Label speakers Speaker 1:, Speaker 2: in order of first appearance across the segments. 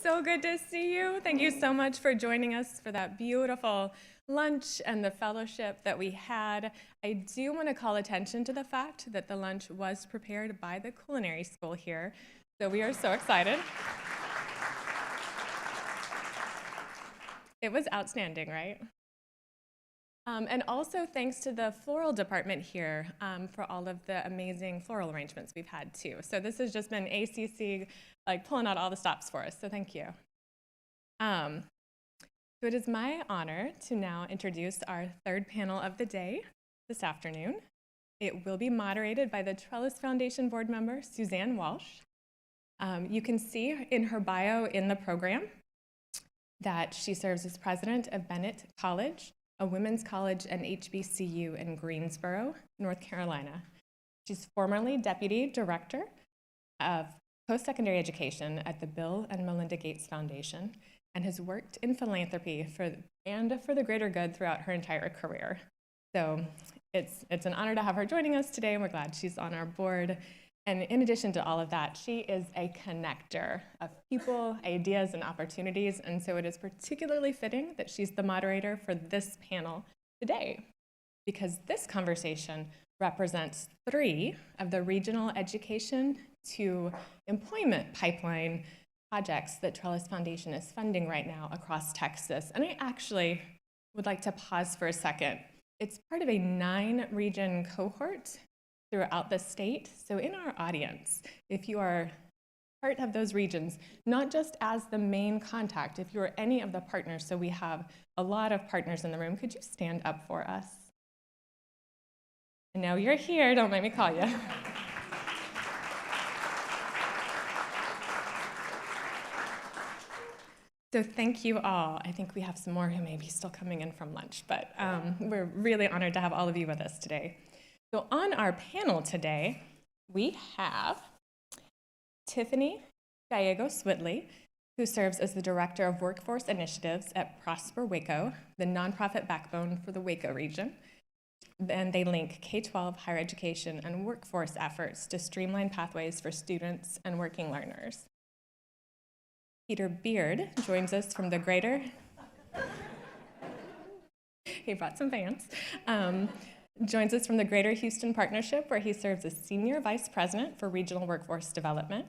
Speaker 1: so good to see you. Thank you so much for joining us for that beautiful lunch and the fellowship that we had. I do want to call attention to the fact that the lunch was prepared by the culinary school here, so we are so excited. It was outstanding, right? And also thanks to the floral department here for all of the amazing floral arrangements we've had too. So this has just been ACC like pulling out all the stops for us, so thank you. So it is my honor to now introduce our third panel of the day this afternoon. It will be moderated by the Trellis Foundation board member, Suzanne Walsh. You can see in her bio in the program that she serves as president of Bennett College, a women's college and HBCU in Greensboro, North Carolina. She's formerly deputy director of post-secondary education at the Bill and Melinda Gates Foundation and has worked in philanthropy for the greater good throughout her entire career. So it's an honor to have her joining us today, and we're glad she's on our board. And in addition to all of that, she is a connector of people, ideas, and opportunities, and so it is particularly fitting that she's the moderator for this panel today, because this conversation represents 3 of the regional education to employment pipeline projects that Trellis Foundation is funding right now across Texas. And I actually would like to pause for a second. It's part of a 9-region cohort throughout the state. So in our audience, if you are part of those regions, not just as the main contact, if you are any of the partners, so we have a lot of partners in the room, could you stand up for us? And now you're here, don't make me call you. So thank you all. I think we have some more who may be still coming in from lunch, but we're really honored to have all of you with us today. So on our panel today, we have Tiffany Gallegos Whitley, who serves as the Director of Workforce Initiatives at Prosper Waco, the nonprofit backbone for the Waco region. And they link K-12 higher education and workforce efforts to streamline pathways for students and working learners. Peter Beard joins us from the greater, he brought some fans, joins us from the Greater Houston Partnership, where he serves as Senior Vice President for Regional Workforce Development.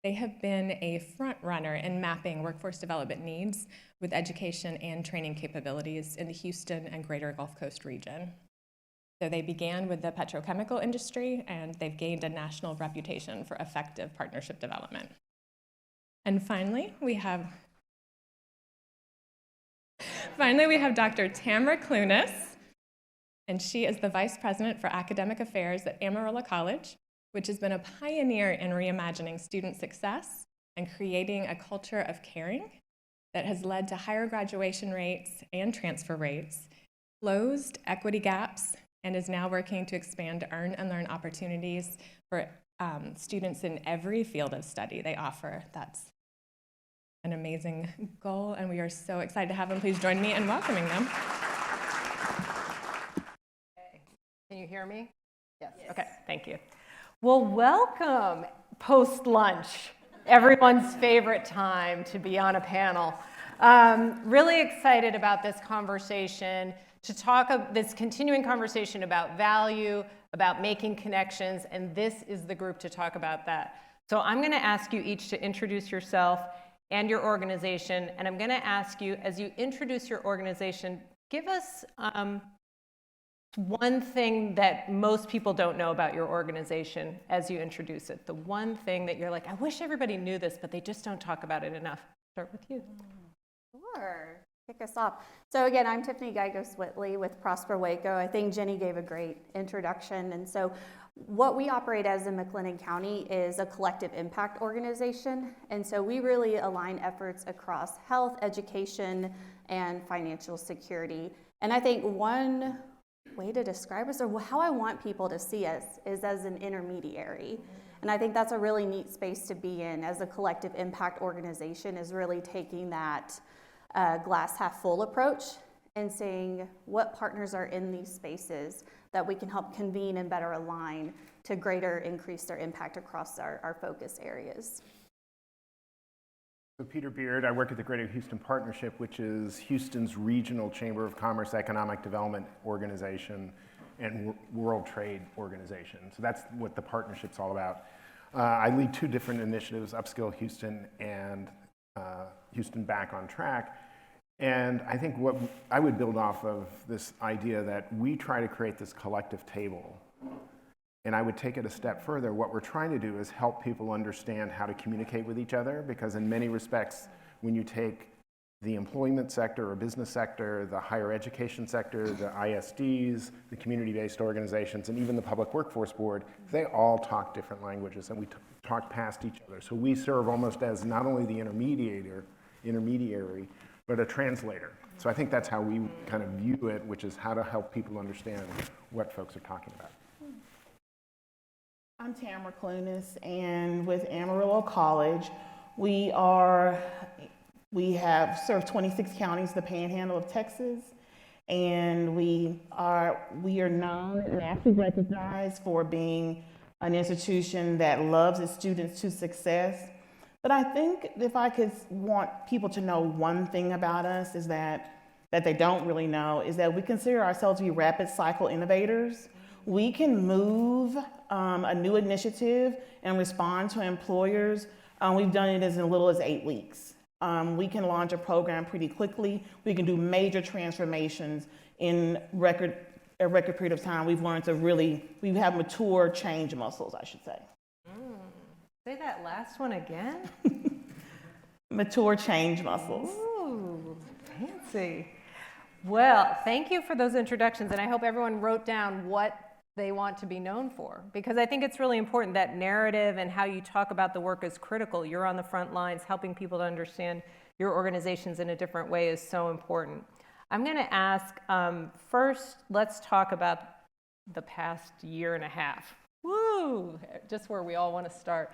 Speaker 1: They have been a front runner in mapping workforce development needs with education and training capabilities in the Houston and Greater Gulf Coast region. So they began with the petrochemical industry, and they've gained a national reputation for effective partnership development. And finally, we have Dr. Tamara Clunis, and she is the Vice President for Academic Affairs at Amarillo College, which has been a pioneer in reimagining student success and creating a culture of caring that has led to higher graduation rates and transfer rates, closed equity gaps, and is now working to expand earn and learn opportunities for students in every field of study they offer. That's an amazing goal, and we are so excited to have them. Please join me in welcoming them.
Speaker 2: Can you hear me? Yes.
Speaker 1: Okay, thank you.
Speaker 2: Well, welcome post-lunch, everyone's favorite time to be on a panel. Really excited about this conversation, to talk this continuing conversation about value, about making connections, and this is the group to talk about that. So I'm going to ask you each to introduce yourself and your organization, and I'm going to ask you, as you introduce your organization, give us one thing that most people don't know about your organization as you introduce it. The one thing that you're like, I wish everybody knew this, but they just don't talk about it enough. Start with you.
Speaker 3: Sure. Kick us off. So again, I'm Tiffany Gallegos Whitley with Prosper Waco. I think Jenny gave a great introduction. And so what we operate as in McLennan County is a collective impact organization. And so we really align efforts across health, education, and financial security. And I think one way to describe us, or how I want people to see us, is as an intermediary. And I think that's a really neat space to be in as a collective impact organization, is really taking that glass half full approach and saying what partners are in these spaces that we can help convene and better align to greater increase their impact across our focus areas.
Speaker 4: So Peter Beard, I work at the Greater Houston Partnership, which is Houston's regional Chamber of Commerce Economic Development Organization and World Trade Organization. So that's what the partnership's all about. I lead two different initiatives, Upskill Houston and Houston Back on Track. And I think what I would build off of this idea that we try to create this collective table. And I would take it a step further. What we're trying to do is help people understand how to communicate with each other, because in many respects, when you take the employment sector or business sector, the higher education sector, the ISDs, the community-based organizations, and even the Public Workforce Board, they all talk different languages, and we talk past each other. So we serve almost as not only the intermediary, but a translator. So I think that's how we kind of view it, which is how to help people understand what folks are talking about.
Speaker 5: I'm Tamara Clunis, and with Amarillo College, we have served 26 counties, the Panhandle of Texas, and we are known and nationally recognized for being an institution that loves its students to success. But I think if I could want people to know one thing about us is that they don't really know, is that we consider ourselves to be rapid cycle innovators. We can move a new initiative and respond to employers. We've done it as little as 8 weeks. We can launch a program pretty quickly. We can do major transformations in a record period of time. We've learned to we have mature change muscles, I should say.
Speaker 2: Say that last one again.
Speaker 5: Mature change muscles.
Speaker 2: Ooh, fancy. Well, thank you for those introductions, and I hope everyone wrote down what they want to be known for, because I think it's really important. That narrative and how you talk about the work is critical. You're on the front lines, helping people to understand your organizations in a different way is so important. I'm going to ask, first, let's talk about the past year and a half. Woo! Just where we all want to start.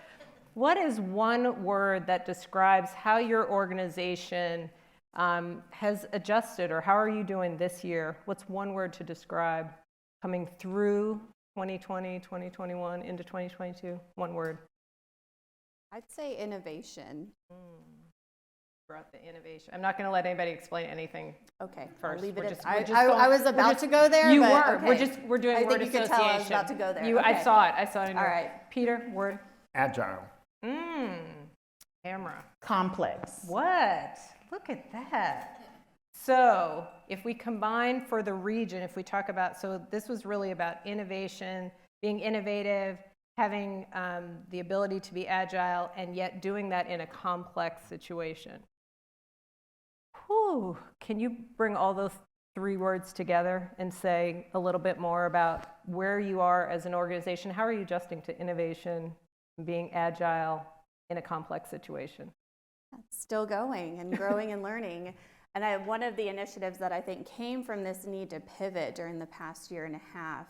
Speaker 2: What is one word that describes how your organization has adjusted, or how are you doing this year? What's one word to describe coming through 2020, 2021, into 2022? One word.
Speaker 3: I'd say innovation.
Speaker 1: Brought the innovation. I'm not going to let anybody explain anything.
Speaker 3: Okay,
Speaker 1: first.
Speaker 3: I'll leave it
Speaker 1: We're
Speaker 3: at
Speaker 1: just-
Speaker 3: I
Speaker 1: we're just going-
Speaker 3: I was about to go there,
Speaker 1: You
Speaker 3: but
Speaker 1: were.
Speaker 3: okay.
Speaker 1: We're doing
Speaker 3: I
Speaker 1: word
Speaker 3: think you
Speaker 1: association.
Speaker 3: could tell I was about to go there.
Speaker 1: I
Speaker 3: Okay.
Speaker 1: saw it. I saw it in
Speaker 3: All
Speaker 1: your
Speaker 3: right.
Speaker 1: Peter, word.
Speaker 4: Agile.
Speaker 1: Camera.
Speaker 5: Complex.
Speaker 2: What? Look at that. So if we combine for the region, if we talk about, so this was really about innovation, being innovative, having the ability to be agile, and yet doing that in a complex situation. Whew. Can you bring all those three words together and say a little bit more about where you are as an organization? How are you adjusting to innovation, being agile in a complex situation?
Speaker 3: Still going and growing and learning. And one of the initiatives that I think came from this need to pivot during the past year and a half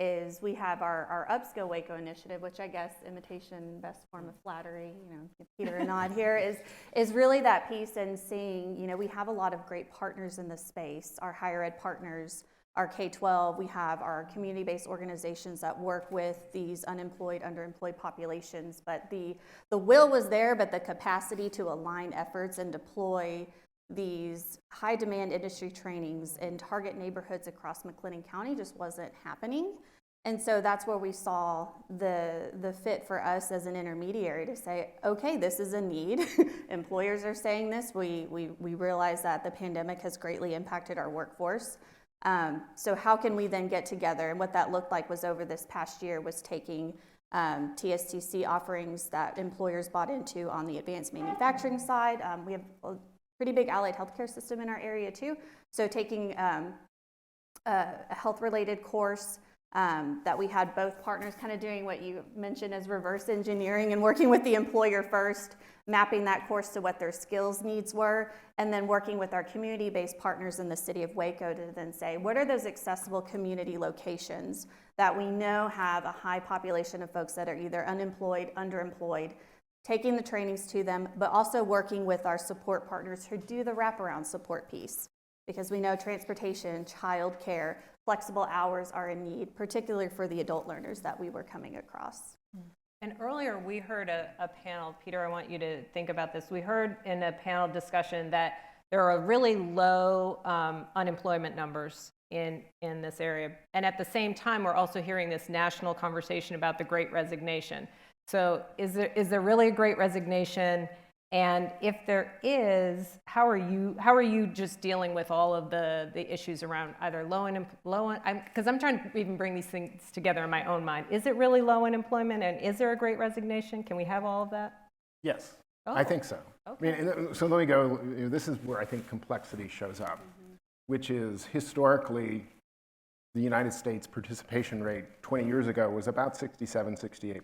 Speaker 3: is we have our Upskill Waco initiative, which I guess imitation, best form of flattery, give Peter a nod here, is really that piece and seeing, we have a lot of great partners in this space, our higher ed partners, our K-12, we have our community-based organizations that work with these unemployed, underemployed populations, but the will was there, but the capacity to align efforts and deploy these high demand industry trainings in target neighborhoods across McLennan County just wasn't happening. And so that's where we saw the fit for us as an intermediary to say, okay, this is a need. Employers are saying this. We realize that the pandemic has greatly impacted our workforce. So how can we then get together? And what that looked like was over this past year was taking TSTC offerings that employers bought into on the advanced manufacturing side. We have a pretty big allied healthcare system in our area too. So taking a health-related course that we had both partners kind of doing what you mentioned as reverse engineering and working with the employer first, mapping that course to what their skills needs were, and then working with our community-based partners in the city of Waco to then say, what are those accessible community locations that we know have a high population of folks that are either unemployed, underemployed, taking the trainings to them, but also working with our support partners who do the wraparound support piece. Because we know transportation, childcare, flexible hours are in need, particularly for the adult learners that we were coming across.
Speaker 2: And earlier we heard a panel, Peter, I want you to think about this. We heard in a panel discussion that there are really low unemployment numbers in this area. And at the same time, we're also hearing this national conversation about the Great Resignation. So is there really a Great Resignation? And if there is, how are you just dealing with all of the issues around either because I'm trying to even bring these things together in my own mind. Is it really low unemployment, and is there a Great Resignation? Can we have all of that?
Speaker 4: Yes,
Speaker 2: Oh,
Speaker 4: I think so.
Speaker 2: okay.
Speaker 4: I mean, so let me go, this is where I think complexity shows up, which is historically the United States participation rate 20 years ago was about 67, 68%.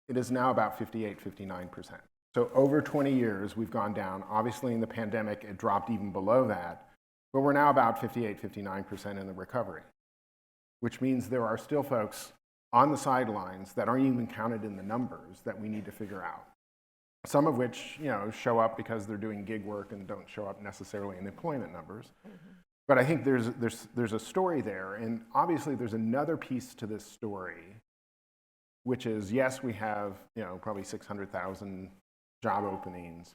Speaker 4: It is now about 58, 59%. So over 20 years, we've gone down. Obviously, in the pandemic, it dropped even below that. But we're now about 58, 59% in the recovery, which means there are still folks on the sidelines that aren't even counted in the numbers that we need to figure out. Some of which, show up because they're doing gig work and don't show up necessarily in employment numbers. But I think there's a story there. And obviously, there's another piece to this story, which is, yes, we have, probably 600,000 job openings.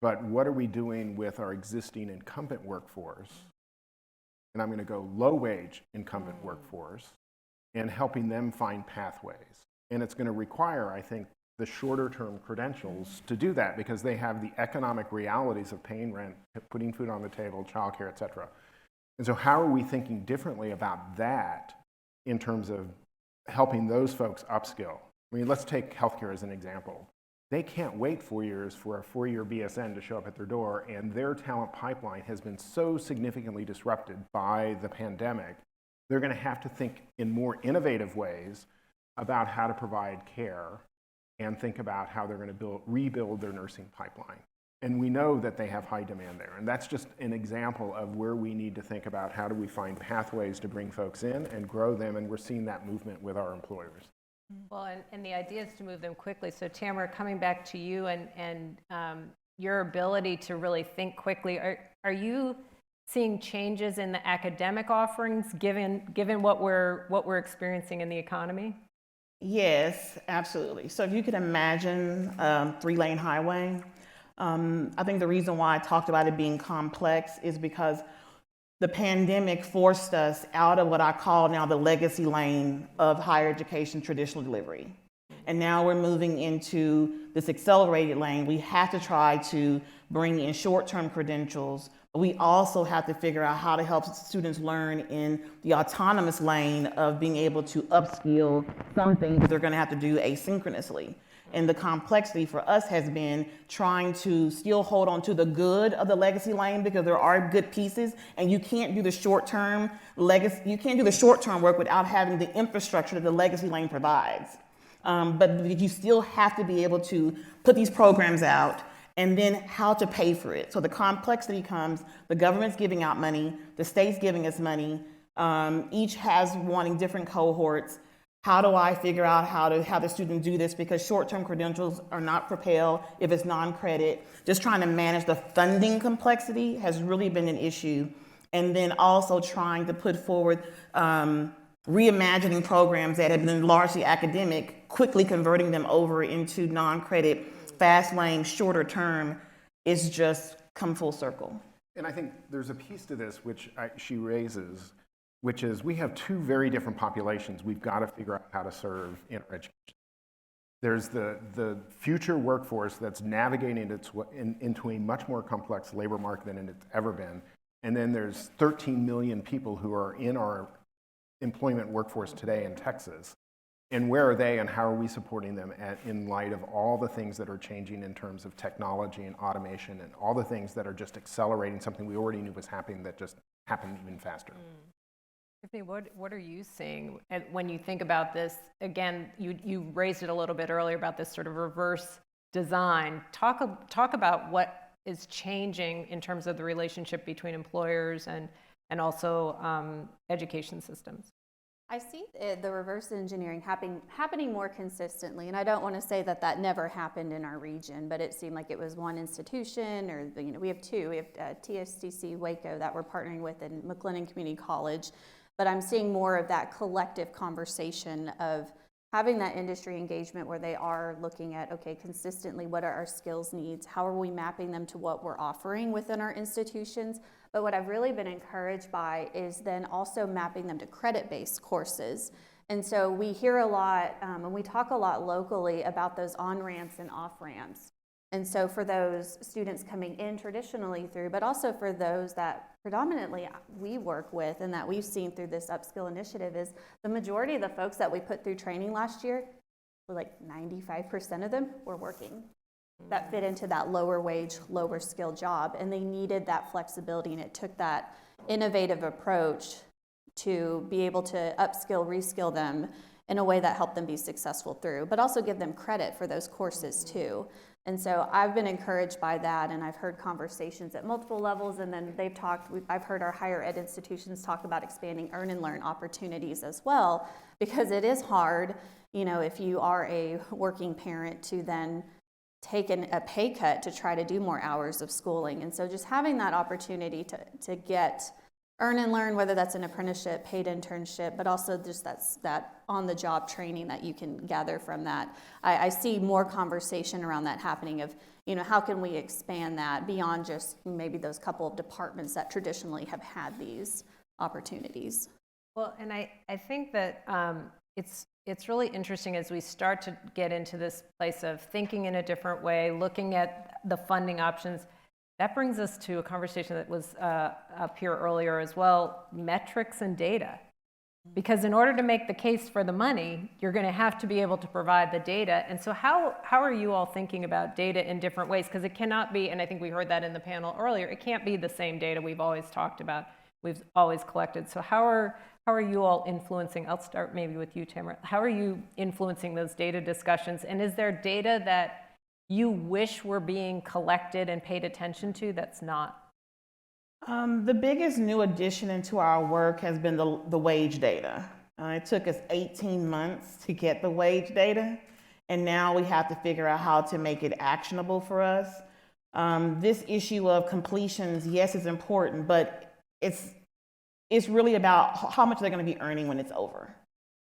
Speaker 4: But what are we doing with our existing incumbent workforce? And I'm going to go low-wage incumbent workforce and helping them find pathways. And it's going to require, I think, the shorter-term credentials to do that because they have the economic realities of paying rent, putting food on the table, childcare, et cetera. And so how are we thinking differently about that in terms of helping those folks upskill? I mean, let's take healthcare as an example. They can't wait 4 years for a 4-year BSN to show up at their door, and their talent pipeline has been so significantly disrupted by the pandemic. They're going to have to think in more innovative ways about how to provide care and think about how they're going to rebuild their nursing pipeline. And we know that they have high demand there. And that's just an example of where we need to think about how do we find pathways to bring folks in and grow them, and we're seeing that movement with our employers.
Speaker 2: Well, and the idea is to move them quickly. So Tamara, coming back to you and your ability to really think quickly, are you seeing changes in the academic offerings given what we're experiencing in the economy?
Speaker 5: Yes, absolutely. So if you could imagine 3-lane highway, I think the reason why I talked about it being complex is because the pandemic forced us out of what I call now the legacy lane of higher education traditional delivery. And now we're moving into this accelerated lane. We have to try to bring in short-term credentials, but we also have to figure out how to help students learn in the autonomous lane of being able to upskill some things that they're going to have to do asynchronously. And the complexity for us has been trying to still hold on to the good of the legacy lane because there are good pieces, and you can't do the short-term work without having the infrastructure that the legacy lane provides. But you still have to be able to put these programs out and then how to pay for it. So the complexity comes, the government's giving out money, the state's giving us money, each has wanting different cohorts. How do I figure out how to have the student do this? Because short-term credentials are not for Pell if it's non-credit. Just trying to manage the funding complexity has really been an issue. And then also trying to put forward reimagining programs that have been largely academic, quickly converting them over into non-credit, fast lane, shorter term, is just come full circle.
Speaker 4: And I think there's a piece to this which she raises, which is we have two very different populations we've got to figure out how to serve in our education. There's the future workforce that's navigating into a much more complex labor market than it's ever been. And then there's 13 million people who are in our employment workforce today in Texas. And where are they and how are we supporting them in light of all the things that are changing in terms of technology and automation and all the things that are just accelerating something we already knew was happening that just happened even faster.
Speaker 2: Tiffany, what are you seeing when you think about this? Again, you raised it a little bit earlier about this sort of reverse design. Talk about what is changing in terms of the relationship between employers and also education systems.
Speaker 3: I see the reverse engineering happening more consistently, and I don't want to say that never happened in our region, but it seemed like it was one institution, or we have two. We have TSDC Waco that we're partnering with in McLennan Community College, but I'm seeing more of that collective conversation of having that industry engagement where they are looking at, okay, consistently, what are our skills needs? How are we mapping them to what we're offering within our institutions? But what I've really been encouraged by is then also mapping them to credit-based courses. And so we hear a lot, and we talk a lot locally about those on-ramps and off-ramps. And so for those students coming in traditionally through, but also for those that predominantly we work with and that we've seen through this upskill initiative, is the majority of the folks that we put through training last year, were like 95% of them were working. That fit into that lower wage, lower skill job, and they needed that flexibility, and it took that innovative approach to be able to upskill, reskill them in a way that helped them be successful through, but also give them credit for those courses too. And so I've been encouraged by that, and I've heard conversations at multiple levels, and then they've talked, I've heard our higher ed institutions talk about expanding earn and learn opportunities as well, because it is hard, you know, if you are a working parent to then take a pay cut to try to do more hours of schooling. And so just having that opportunity to get earn and learn, whether that's an apprenticeship, paid internship, but also just that on-the-job training that you can gather from that. I see more conversation around that happening of, you know, how can we expand that beyond just maybe those couple of departments that traditionally have had these opportunities.
Speaker 2: Well, and I think that it's really interesting as we start to get into this place of thinking in a different way, looking at the funding options. That brings us to a conversation that was up here earlier as well, metrics and data. Because in order to make the case for the money, you're going to have to be able to provide the data. And so how are you all thinking about data in different ways? Because it cannot be, and I think we heard that in the panel earlier, it can't be the same data we've always talked about, we've always collected. So how are you all influencing? I'll start maybe with you, Tamara. How are you influencing those data discussions? And is there data that you wish were being collected and paid attention to that's not?
Speaker 5: The biggest new addition into our work has been the wage data. It took us 18 months to get the wage data, and now we have to figure out how to make it actionable for us. This issue of completions, yes, is important, but it's really about how much they're going to be earning when it's over.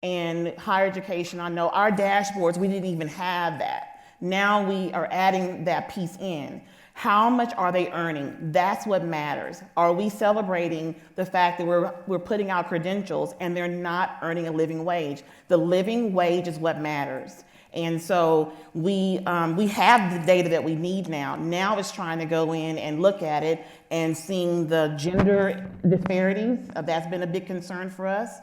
Speaker 5: And higher education, I know our dashboards, we didn't even have that. Now we are adding that piece in. How much are they earning? That's what matters. Are we celebrating the fact that we're putting out credentials and they're not earning a living wage? The living wage is what matters. And so we have the data that we need now. Now it's trying to go in and look at it and seeing the gender disparities. That's been a big concern for us.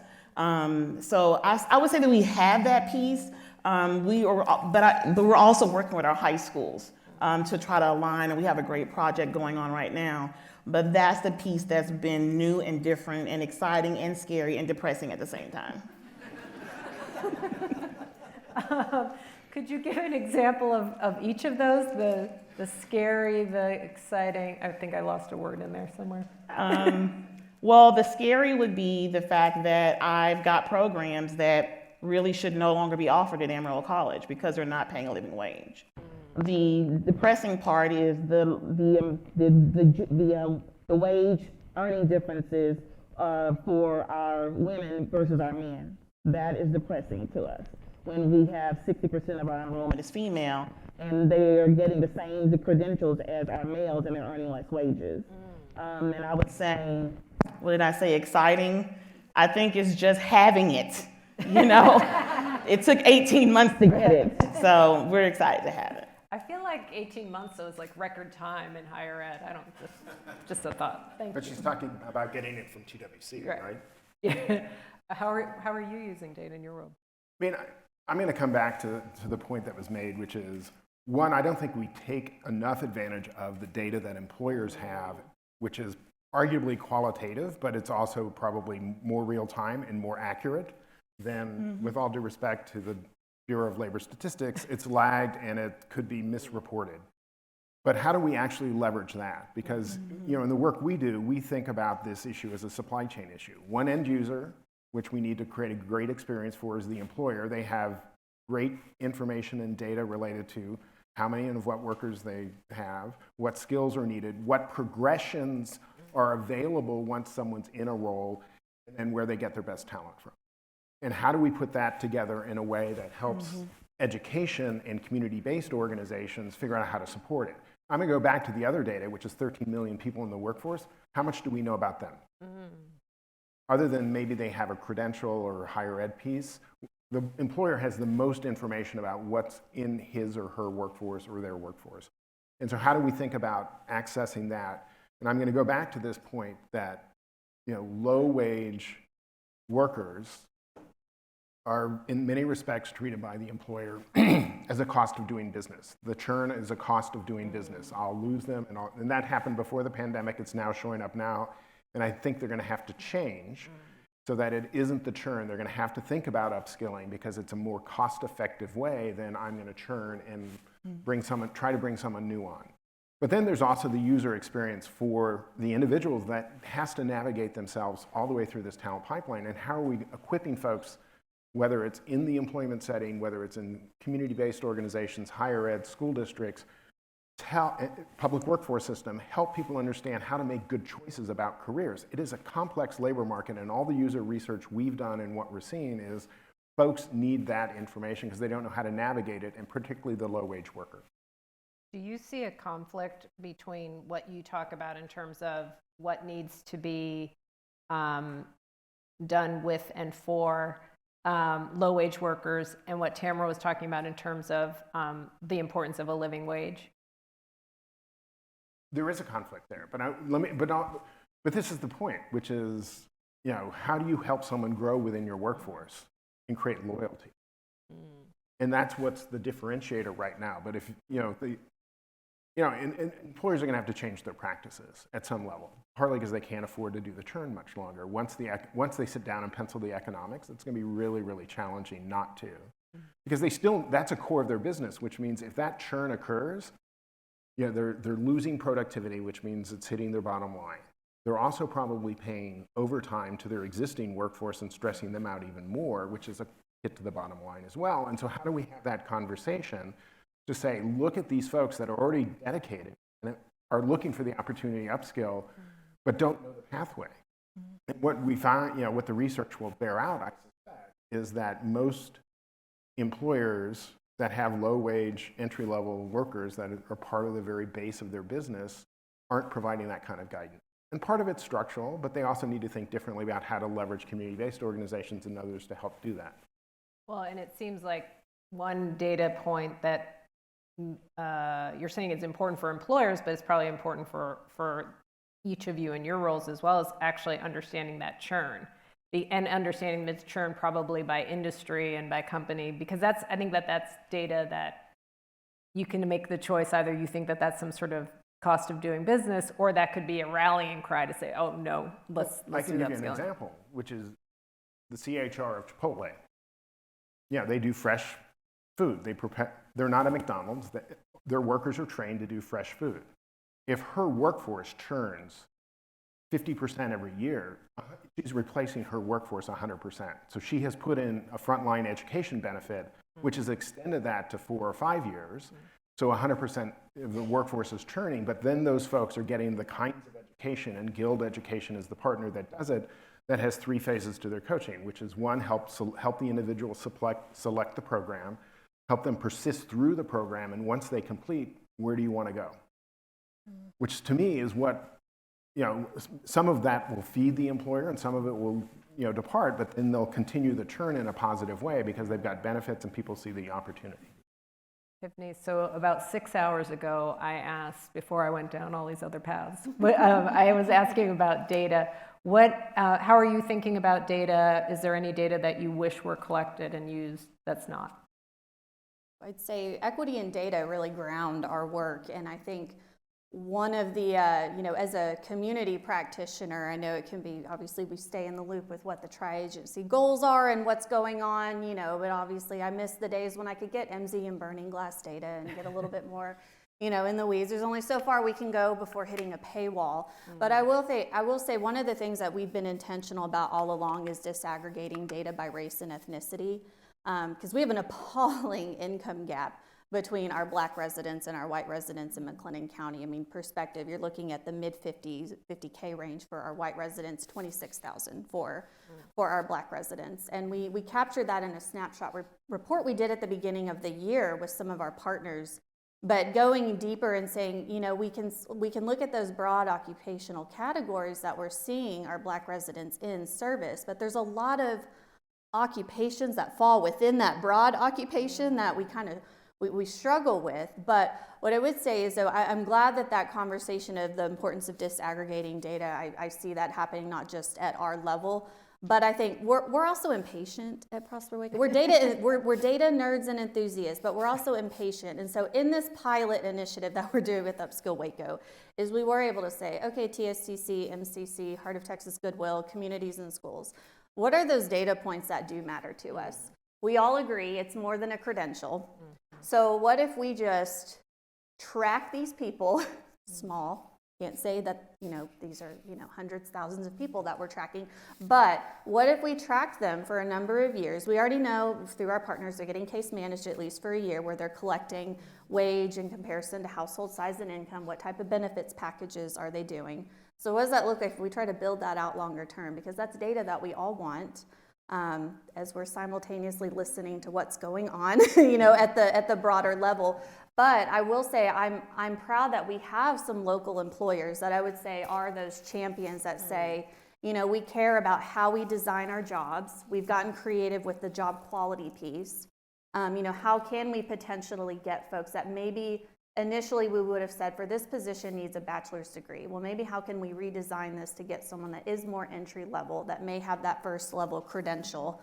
Speaker 5: So I would say that we have that piece. But we're also working with our high schools to try to align, and we have a great project going on right now. But that's the piece that's been new and different and exciting and scary and depressing at the same time.
Speaker 2: Could you give an example of each of those? The scary, the exciting. I think I lost a word in there somewhere.
Speaker 5: Well, the scary would be the fact that I've got programs that really should no longer be offered at Amarillo College because they're not paying a living wage. The depressing part is the wage earning differences for our women versus our men. That is depressing to us. When we have 60% of our enrollment is female, and they are getting the same credentials as our males, and they're earning less wages. And I would say, what did I say? Exciting. I think it's just having it. You know, it took 18 months to get it, so we're excited to have it.
Speaker 2: I feel like 18 months is like record time in higher ed. I don't, just a thought. Thank you.
Speaker 4: But she's talking about getting it from TWC, right?
Speaker 2: Yeah. How are you using data in your world?
Speaker 4: I mean, I'm going to come back to the point that was made, which is, one, I don't think we take enough advantage of the data that employers have, which is arguably qualitative, but it's also probably more real time and more accurate than, with all due respect to the Bureau of Labor Statistics, it's lagged and it could be misreported. But how do we actually leverage that? Because you know, in the work we do, we think about this issue as a supply chain issue. One end user, which we need to create a great experience for, is the employer. They have great information and data related to how many and of what workers they have, what skills are needed, what progressions are available once someone's in a role, and where they get their best talent from. And how do we put that together in a way that helps education and community-based organizations figure out how to support it? I'm going to go back to the other data, which is 13 million people in the workforce. How much do we know about them? Other than maybe they have a credential or higher ed piece, the employer has the most information about what's in his or her workforce or their workforce. And so how do we think about accessing that? And I'm going to go back to this point that, low-wage workers are in many respects treated by the employer as a cost of doing business. The churn is a cost of doing business. I'll lose them, and that happened before the pandemic. It's now showing up now, and I think they're going to have to change so that it isn't the churn. They're going to have to think about upskilling because it's a more cost-effective way than I'm going to churn and try to bring someone new on. But then there's also the user experience for the individuals that has to navigate themselves all the way through this talent pipeline. And how are we equipping folks, whether it's in the employment setting, whether it's in community-based organizations, higher ed, school districts, public workforce system, help people understand how to make good choices about careers. It is a complex labor market, and all the user research we've done and what we're seeing is folks need that information because they don't know how to navigate it, and particularly the low-wage worker.
Speaker 2: Do you see a conflict between what you talk about in terms of what needs to be done with and for low-wage workers and what Tamara was talking about in terms of the importance of a living wage?
Speaker 4: There is a conflict there, but this is the point, which is, how do you help someone grow within your workforce and create loyalty? And that's what's the differentiator right now. But if and employers are going to have to change their practices at some level, partly because they can't afford to do the churn much longer. Once they sit down and pencil the economics, it's going to be really, really challenging not to, because that's a core of their business, which means if that churn occurs, they're losing productivity, which means it's hitting their bottom line. They're also probably paying overtime to their existing workforce and stressing them out even more, which is a hit to the bottom line as well. And so how do we have that conversation to say, look at these folks that are already dedicated and are looking for the opportunity to upskill, but don't know the pathway. And what we found, what the research will bear out, I suspect, is that most employers that have low-wage, entry-level workers that are part of the very base of their business aren't providing that kind of guidance. And part of it's structural, but they also need to think differently about how to leverage community-based organizations and others to help do that.
Speaker 2: Well, and it seems like one data point that you're saying it's important for employers, but it's probably important for each of you in your roles as well, as actually understanding that churn. And understanding the churn probably by industry and by company, because I think that's data that you can make the choice. Either you think that that's some sort of cost of doing business, or that could be a rallying cry to say, oh no, let's
Speaker 4: I can
Speaker 2: do
Speaker 4: give you an example, which is the CHR of Chipotle. They do fresh food. They're not a McDonald's. Their workers are trained to do fresh food. If her workforce churns 50% every year, she's replacing her workforce 100%. So she has put in a frontline education benefit, which has extended that to 4 or 5 years. So 100% of the workforce is churning, but then those folks are getting the kinds of education, and Guild Education is the partner that does it, that has 3 phases to their coaching, which is 1, help the individual select the program, help them persist through the program, and once they complete, where do you want to go? Which to me is what, some of that will feed the employer and some of it will, depart, but then they'll continue the churn in a positive way because they've got benefits and people see the opportunity.
Speaker 2: Tiffany, so about 6 hours ago, I asked, before I went down all these other paths, but I was asking about data. How are you thinking about data? Is there any data that you wish were collected and used that's not?
Speaker 3: I'd say equity and data really ground our work, and I think one of the, as a community practitioner, I know it can be, obviously we stay in the loop with what the tri-agency goals are and what's going on, but obviously I miss the days when I could get MZ and burning glass data and get a little bit more, in the weeds. There's only so far we can go before hitting a paywall. But I will say one of the things that we've been intentional about all along is disaggregating data by race and ethnicity, because we have an appalling income gap between our Black residents and our white residents in McLennan County. I mean, perspective, you're looking at the mid-50s, 50K range for our white residents, 26,000 for our Black residents. And we captured that in a snapshot report we did at the beginning of the year with some of our partners. But going deeper and saying, you know, we can look at those broad occupational categories that we're seeing our Black residents in service, but there's a lot of occupations that fall within that broad occupation that we struggle with. But what I would say is, though, I'm glad that conversation of the importance of disaggregating data, I see that happening not just at our level, but I think we're also impatient at Prosper Waco. We're data nerds and enthusiasts, but we're also impatient. And so in this pilot initiative that we're doing with Upskill Waco, is we were able to say, okay, TSCC, MCC, Heart of Texas Goodwill, communities and schools, what are those data points that do matter to us? We all agree it's more than a credential. So what if we just track these people, small, can't say that, you know, these are, you know, hundreds, thousands of people that we're tracking, but what if we tracked them for a number of years? We already know through our partners they're getting case managed at least for a year, where they're collecting wage in comparison to household size and income. What type of benefits packages are they doing? So what does that look like if we try to build that out longer term? Because that's data that we all want, as we're simultaneously listening to what's going on, you know, at the broader level. But I will say I'm proud that we have some local employers that I would say are those champions that say, you know, we care about how we design our jobs. We've gotten creative with the job quality piece. You know, how can we potentially get folks that maybe initially we would have said for this position needs a bachelor's degree. Well, maybe how can we redesign this to get someone that is more entry level, that may have that first level credential?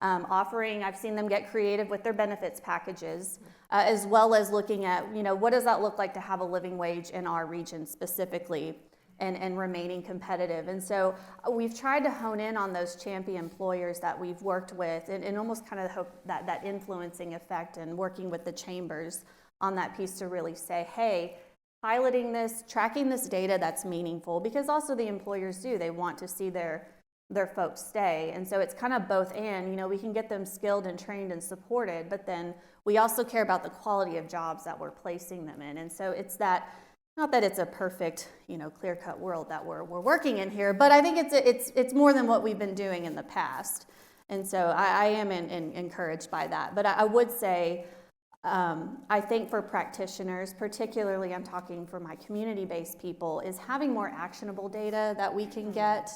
Speaker 3: I've seen them get creative with their benefits packages, as well as looking at, you know, what does that look like to have a living wage in our region specifically, and remaining competitive. And so we've tried to hone in on those champion employers that we've worked with, and almost kind of hope that influencing effect, and working with the chambers on that piece to really say, hey, piloting this, tracking this data that's meaningful, because also the employers they want to see their folks stay. And so it's kind of both and, you know, we can get them skilled and trained and supported, but then we also care about the quality of jobs that we're placing them in. And so it's that, not that it's a perfect, you know, clear-cut world that we're working in here, but I think it's more than what we've been doing in the past. And so I am encouraged by that. But I would say, I think for practitioners, particularly I'm talking for my community-based people, is having more actionable data that we can get.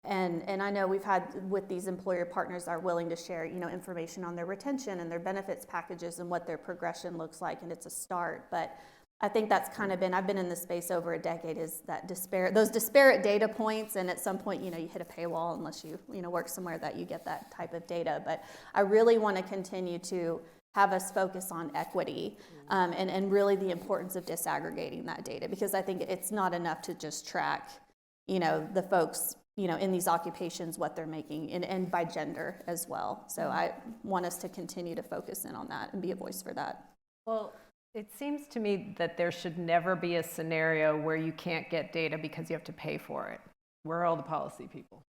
Speaker 3: And I know we've had with these employer partners are willing to share, you know, information on their retention and their benefits packages and what their progression looks like, and it's a start. But I think that's kind of I've been in this space over a decade, is that those disparate data points, and at some point, you know, you hit a paywall unless you know, work somewhere that you get that type of data. But I really want to continue to have us focus on equity, and really the importance of disaggregating that data, because I think it's not enough to just track, you know, the folks, you know, in these occupations, what they're making, and by gender as well. So I want us to continue to focus in on that and be a voice for that.
Speaker 2: Well, it seems to me that there should never be a scenario where you can't get data because you have to pay for it. We're all the policy people.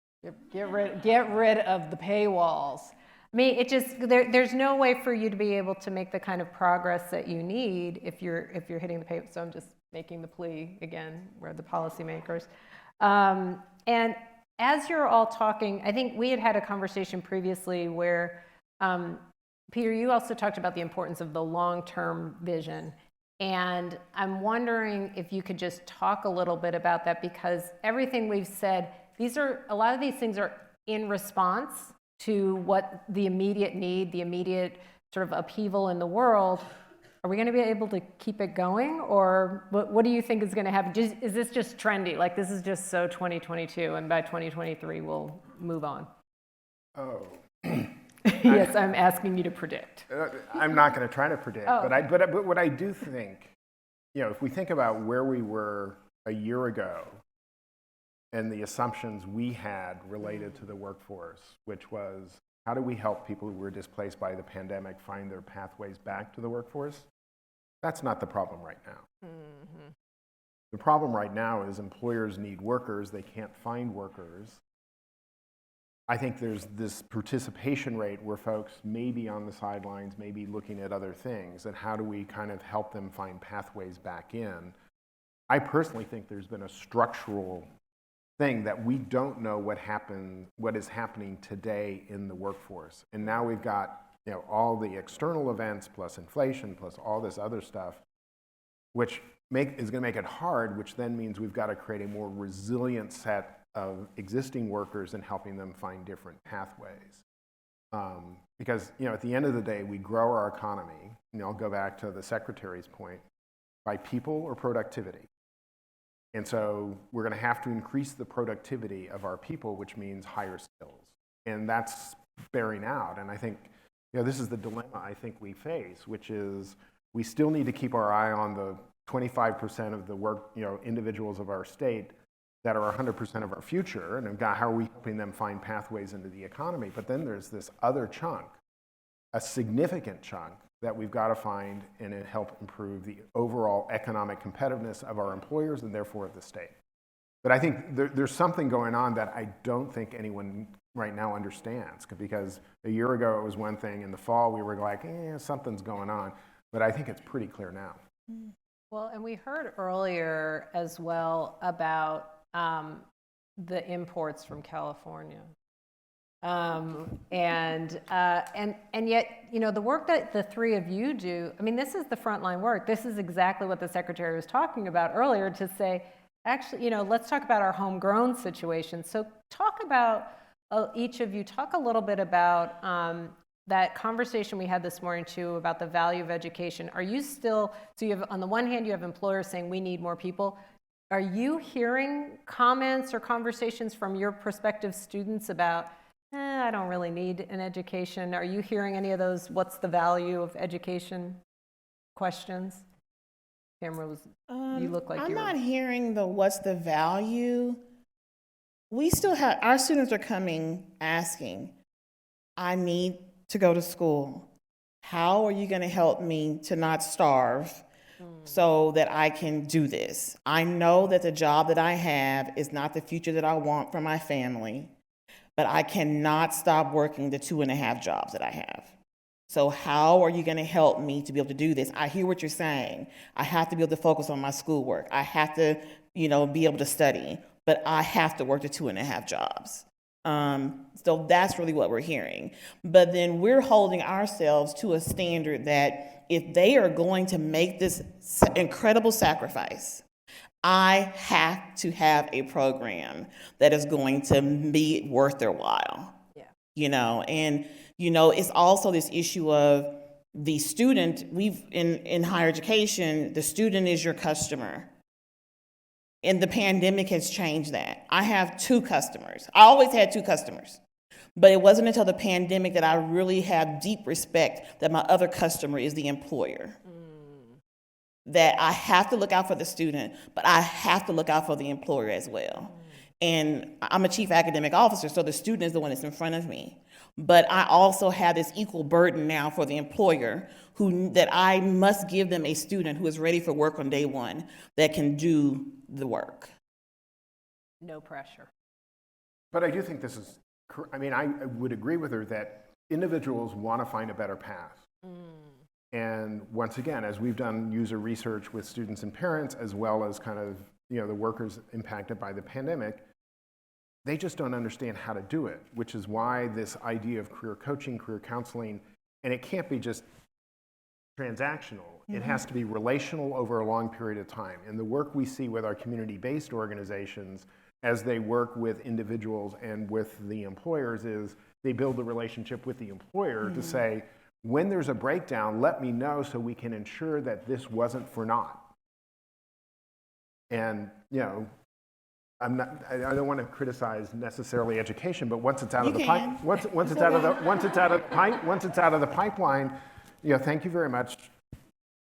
Speaker 2: Get rid of the paywalls. I mean, it just there's no way for you to be able to make the kind of progress that you need if you're hitting the pay. So I'm just making the plea again. We're the policymakers. And as you're all talking, I think we had a conversation previously where, Peter, you also talked about the importance of the long-term vision. And I'm wondering if you could just talk a little bit about that, because everything we've said, a lot of these things are in response to what the immediate need, the immediate sort of upheaval in the world. Are we going to be able to keep it going, or what do you think is going to happen? Is this just trendy? Like, this is just so 2022, and by 2023 we'll move on?
Speaker 4: Oh.
Speaker 2: Yes, I'm asking you to predict.
Speaker 4: I'm not going to try to predict,
Speaker 2: Oh.
Speaker 4: but what I do think, you know, if we think about where we were a year ago and the assumptions we had related to the workforce, which was, how do we help people who were displaced by the pandemic find their pathways back to the workforce? That's not the problem right now. Mm-hmm. The problem right now is employers need workers, they can't find workers, I think there's this participation rate where folks may be on the sidelines, maybe looking at other things, and how do we kind of help them find pathways back in? I personally think there's been a structural thing that we don't know what is happening today in the workforce. And now we've got, all the external events plus inflation plus all this other stuff, which is going to make it hard, which then means we've got to create a more resilient set of existing workers and helping them find different pathways. Because, at the end of the day, we grow our economy, I'll go back to the secretary's point, by people or productivity. And so we're going to have to increase the productivity of our people, which means higher skills. And that's bearing out. And I think, this is the dilemma I think we face, which is we still need to keep our eye on the 25% of the work, individuals of our state that are 100% of our future, and how are we helping them find pathways into the economy? But then there's this other chunk, a significant chunk, that we've got to find and help improve the overall economic competitiveness of our employers and therefore of the state. But I think there's something going on that I don't think anyone right now understands, because a year ago it was one thing, in the fall we were like, something's going on, but I think it's pretty clear now.
Speaker 2: Well, and we heard earlier as well about the imports from California. And yet, the work that the three of you do, this is the frontline work. This is exactly what the secretary was talking about earlier, to say, actually, let's talk about our homegrown situation. So talk about, each of you, talk a little bit about that conversation we had this morning too, about the value of education. Are you still, so you have, on the one hand, you have employers saying we need more people. Are you hearing comments or conversations from your prospective students about, I don't really need an education? Are you hearing any of those, what's the value of education questions? Tamara, you look like
Speaker 5: I'm
Speaker 2: you were.
Speaker 5: not hearing the what's the value. We still have, our students are coming asking, I need to go to school. How are you going to help me to not starve so that I can do this? I know that the job that I have is not the future that I want for my family, but I cannot stop working the 2.5 jobs that I have. So how are you going to help me to be able to do this? I hear what you're saying. I have to be able to focus on my schoolwork. I have to, be able to study, but I have to work the 2.5 jobs. So that's really what we're hearing. But then we're holding ourselves to a standard that if they are going to make this incredible sacrifice, I have to have a program that is going to be worth their while. Yeah. And it's also this issue of the student. In higher education, the student is your customer. And the pandemic has changed that. I have 2 customers. I always had 2 customers. But it wasn't until the pandemic that I really have deep respect that my other customer is the employer. That I have to look out for the student, but I have to look out for the employer as well. And I'm a chief academic officer, so the student is the one that's in front of me. But I also have this equal burden now for the employer, that I must give them a student who is ready for work on day one, that can do the work.
Speaker 2: No pressure.
Speaker 4: But I do think this is, I would agree with her that individuals want to find a better path. And once again, as we've done user research with students and parents, as well as kind of, the workers impacted by the pandemic, they just don't understand how to do it, which is why this idea of career coaching, career counseling, and it can't be just transactional. It has to be relational over a long period of time. And the work we see with our community-based organizations as they work with individuals and with the employers is they build a relationship with the employer to say, when there's a breakdown, let me know so we can ensure that this wasn't for naught. And, I don't want to criticize necessarily education, but once it's out of the pipe, once it's out of the pipeline, thank you very much.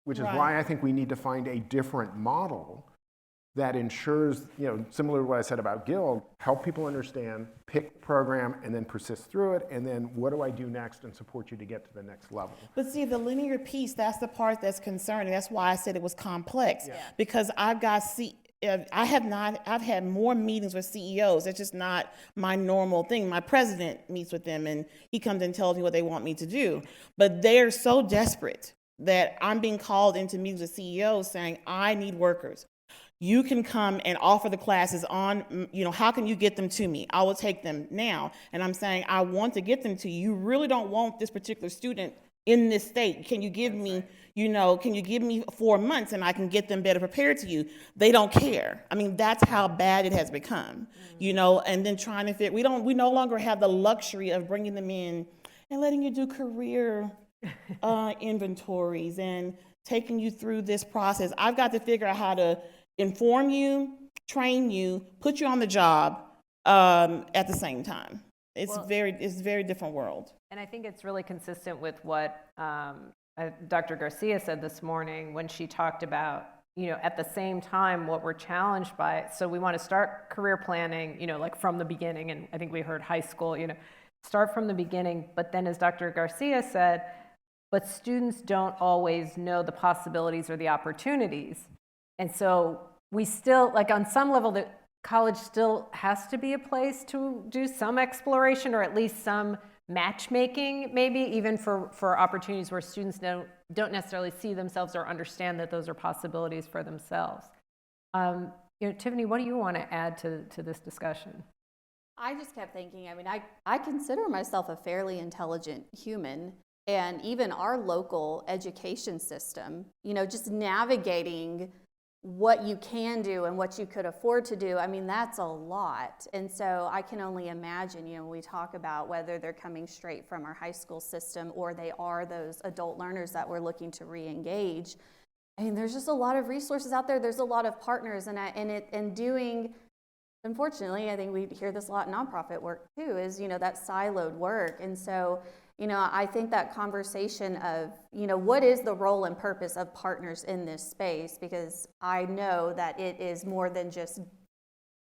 Speaker 4: Which is why I think we need to find a different model that ensures, similar to what I said about Guild, help people understand, pick the program, and then persist through it, and then what do I do next and support you to get to the next level.
Speaker 5: But see, the linear piece, that's the part that's concerning. That's why I said it was complex. Yeah. Because I've got I've had more meetings with CEOs. It's just not my normal thing. My president meets with them and he comes and tells me what they want me to do. But they're so desperate that I'm being called into meetings with CEOs saying, I need workers. You can come and offer the classes on, how can you get them to me? I will take them now. And I'm saying, I want to get them to you. You really don't want this particular student in this state. Can you give me, can you give me 4 months and I can get them better prepared to you? They don't care. I mean, that's how bad it has become, and then trying to fit, we no longer have the luxury of bringing them in and letting you do career inventories and taking you through this process. I've got to figure out how to inform you, train you, put you on the job at the same time. It's a very different world.
Speaker 2: And I think it's really consistent with what Dr. Garcia said this morning when she talked about, at the same time, what we're challenged by. So we want to start career planning, like from the beginning. And I think we heard high school, start from the beginning. But then as Dr. Garcia said, but students don't always know the possibilities or the opportunities. And so we still, like on some level, the college still has to be a place to do some exploration or at least some matchmaking, maybe even for opportunities where students don't necessarily see themselves or understand that those are possibilities for themselves. Tiffany, what do you want to add to this discussion?
Speaker 3: I just kept thinking, I consider myself a fairly intelligent human, and even our local education system, just navigating what you can do and what you could afford to do, that's a lot. And so I can only imagine, when we talk about whether they're coming straight from our high school system or they are those adult learners that we're looking to re-engage. There's just a lot of resources out there. There's a lot of partners, and doing, unfortunately, I think we hear this a lot in nonprofit work too, is, that siloed work. And so, I think that conversation of, what is the role and purpose of partners in this space? Because I know that it is more than just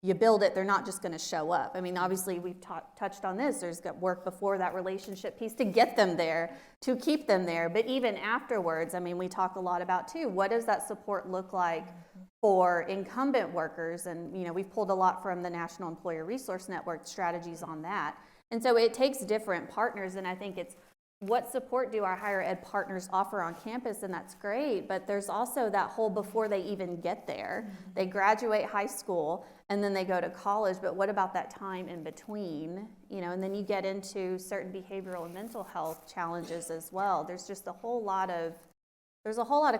Speaker 3: you build it, they're not just going to show up. Obviously we've touched on this. There's work before that relationship piece to get them there, to keep them there. But even afterwards, we talk a lot about too, what does that support look like for incumbent workers? And, we've pulled a lot from the National Employer Resource Network strategies on that. And so it takes different partners, and I think it's what support do our higher ed partners offer on campus, and that's great, but there's also that whole before they even get there. Mm-hmm. They graduate high school, and then they go to college, but what about that time in between? And then you get into certain behavioral and mental health challenges as well. There's just a whole lot of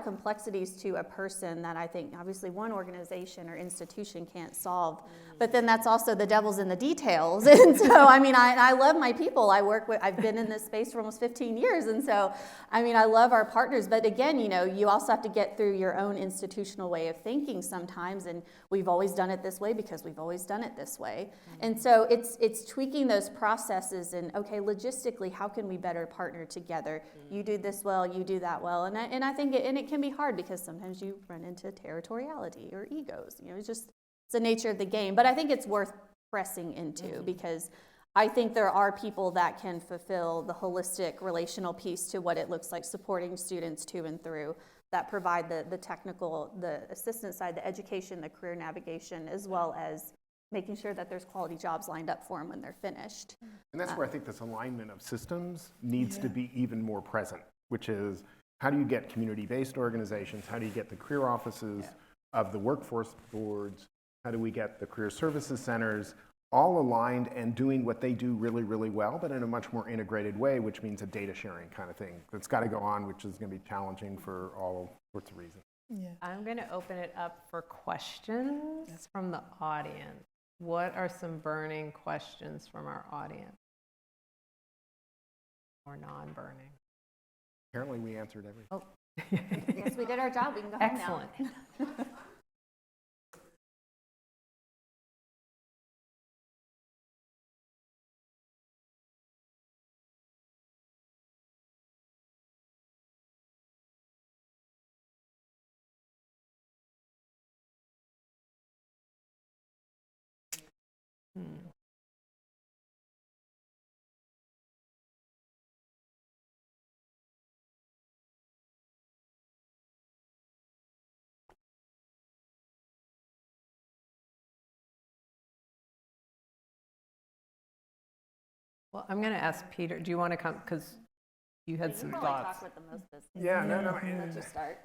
Speaker 3: complexities to a person that I think obviously one organization or institution can't solve. But then that's also the devil's in the details. And so, I love my people. I've been in this space for almost 15 years. And so, I love our partners. But again, you also have to get through your own institutional way of thinking sometimes. And we've always done it this way because we've always done it this way. And so it's tweaking those processes and, okay, logistically, how can we better partner together? You do this well, you do that well. And I think it can be hard because sometimes you run into territoriality or egos. It's the nature of the game. But I think it's worth pressing into because I think there are people that can fulfill the holistic relational piece to what it looks like supporting students to and through, that provide the technical, the assistance side, the education, the career navigation, as well as making sure that there's quality jobs lined up for them when they're finished.
Speaker 4: And that's where I think this alignment of systems needs to be even more present, which is how do you get community-based organizations? How do you get the career offices of the workforce boards? How do we get the career services centers all aligned and doing what they do really, really well, but in a much more integrated way, which means a data sharing kind of thing that's got to go on, which is going to be challenging for all sorts of reasons.
Speaker 2: Yeah. I'm going to open it up for questions from the audience. What are some burning questions from our audience? Or non-burning?
Speaker 4: Apparently we answered everything.
Speaker 2: Oh.
Speaker 3: Yes, we did our job. We can go home now.
Speaker 2: Excellent. Well, I'm going to ask Peter, do you want to come, because you had some
Speaker 3: You probably
Speaker 2: thoughts.
Speaker 3: talk with the most business.
Speaker 4: Yeah, no.
Speaker 3: Why don't you start?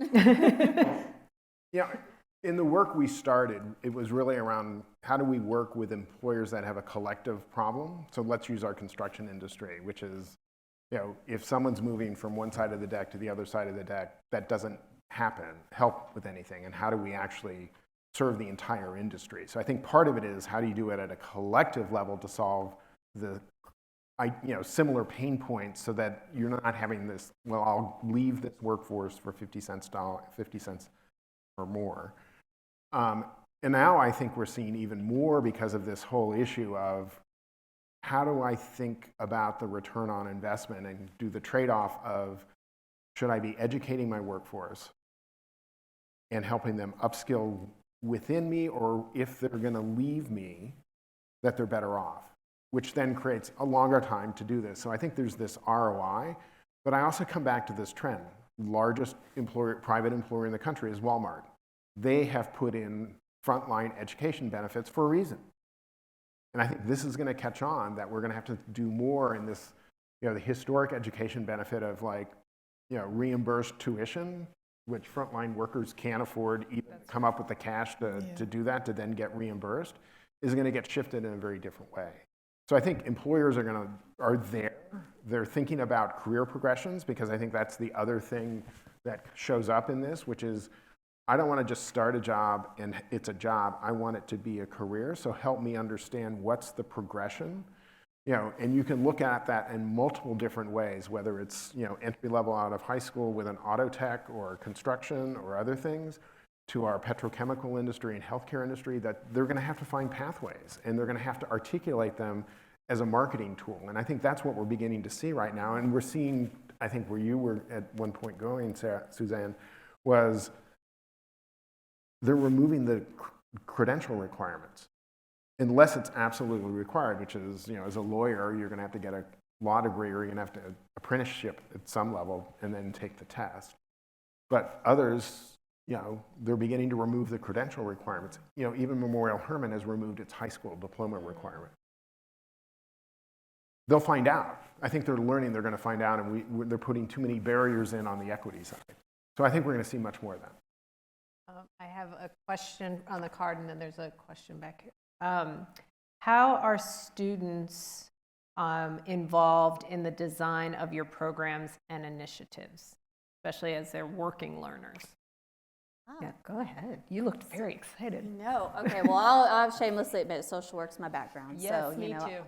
Speaker 4: Yeah, in the work we started, it was really around how do we work with employers that have a collective problem. So let's use our construction industry, which is, if someone's moving from one side of the deck to the other side of the deck, that doesn't help with anything. And how do we actually serve the entire industry? So I think part of it is how do you do it at a collective level to solve the similar pain points so that you're not having this, well, I'll leave this workforce for 50 cents or more. And now I think we're seeing even more because of this whole issue of how do I think about the return on investment and do the trade-off of should I be educating my workforce and helping them upskill within me, or if they're going to leave me, that they're better off, which then creates a longer time to do this. So I think there's this ROI, but I also come back to this trend. Largest private employer in the country is Walmart. They have put in frontline education benefits for a reason. And I think this is going to catch on, that we're going to have to do more in this, the historic education benefit of reimbursed tuition, which frontline workers can't afford even come up with the cash to do that, to then get reimbursed, is going to get shifted in a very different way. So I think employers are there. They're thinking about career progressions, because I think that's the other thing that shows up in this, which is I don't want to just start a job and it's a job. I want it to be a career. So help me understand what's the progression, and you can look at that in multiple different ways, whether it's, entry level out of high school with an auto tech or construction or other things, to our petrochemical industry and healthcare industry, that they're going to have to find pathways and they're going to have to articulate them as a marketing tool. And I think that's what we're beginning to see right now. And we're seeing, I think where you were at one point going, Suzanne, was they're removing the credential requirements, unless it's absolutely required, which is, as a lawyer, you're going to have to get a law degree, or you're going to have to apprenticeship at some level and then take the test. But others, they're beginning to remove the credential requirements. Even Memorial Hermann has removed its high school diploma requirement. They'll find out. I think they're learning they're going to find out, and they're putting too many barriers in on the equity side. So I think we're going to see much more of that.
Speaker 2: I have a question on the card, and then there's a question back here. How are students involved in the design of your programs and initiatives, especially as they're working learners?
Speaker 3: Oh.
Speaker 2: Yeah, go ahead. You looked very excited.
Speaker 3: No, okay, well, I'll shamelessly admit social work's my background.
Speaker 2: Yes,
Speaker 3: so,
Speaker 2: me too.